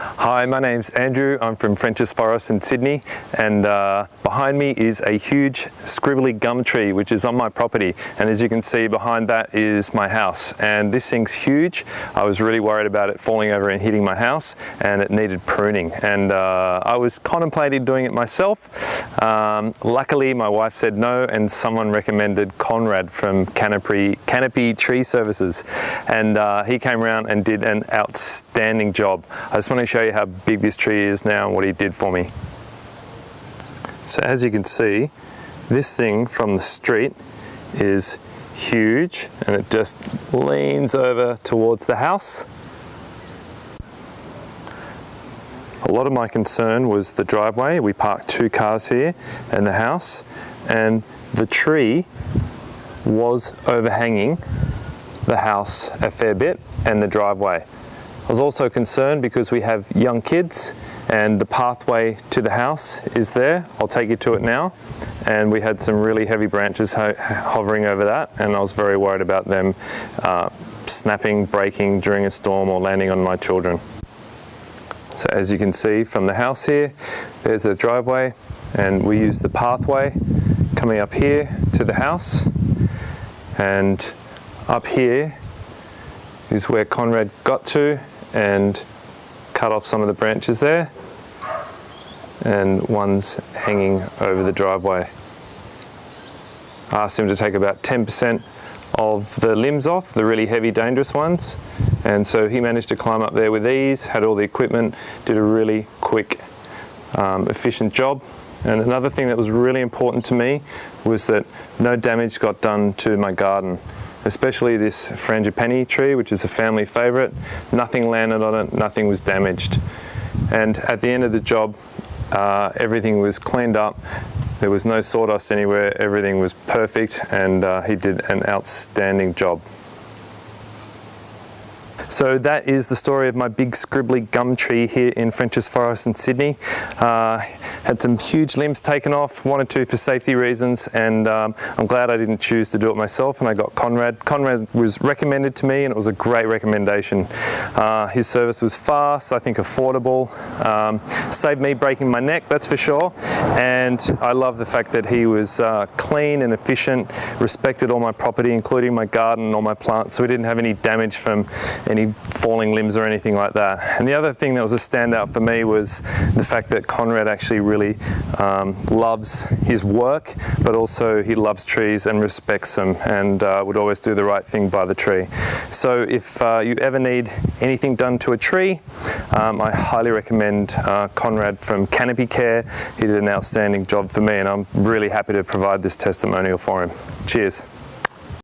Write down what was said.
Hi, my name's Andrew. I'm from French's Forest in Sydney, and behind me is a huge Scribbly Gum tree which is on my property, and as you can see behind that is my house, and this thing's huge. I was really worried about it falling over and hitting my house, and it needed pruning, and I was contemplating doing it myself. Luckily my wife said no, and someone recommended Conrad from Canopy Tree Services, and he came around and did an outstanding job. I just want to show you how big this tree is now and what he did for me. So as you can see, this thing from the street is huge, and it just leans over towards the house. A lot of my concern was the driveway. We parked 2 cars here and the house, and the tree was overhanging the house a fair bit and the driveway. I was also concerned because we have young kids and the pathway to the house is there. I'll take you to it now. And we had some really heavy branches hovering over that, and I was very worried about them snapping, breaking during a storm or landing on my children. So as you can see from the house here, there's the driveway, and we use the pathway coming up here to the house, and up here is where Conrad got to and cut off some of the branches there, and one's hanging over the driveway. I asked him to take about 10% of the limbs off, the really heavy dangerous ones, and so he managed to climb up there with ease, had all the equipment, did a really quick, efficient job. And another thing that was really important to me was that no damage got done to my garden, especially this frangipani tree, which is a family favorite. Nothing landed on it, nothing was damaged. And at the end of the job, everything was cleaned up. There was no sawdust anywhere, everything was perfect, and he did an outstanding job. So that is the story of my big Scribbly Gum tree here in French's Forest in Sydney. Had some huge limbs taken off, wanted to for safety reasons, and I'm glad I didn't choose to do it myself, and I got Conrad. Conrad was recommended to me, and it was a great recommendation. His service was fast, I think affordable, saved me breaking my neck, that's for sure, and I love the fact that he was clean and efficient, respected all my property, including my garden and all my plants, so we didn't have any damage from any falling limbs or anything like that. And the other thing that was a standout for me was the fact that Conrad actually really loves his work, but also he loves trees and respects them, and would always do the right thing by the tree. So if you ever need anything done to a tree, I highly recommend Conrad from Canopy Care. He did an outstanding job for me, and I'm really happy to provide this testimonial for him. Cheers.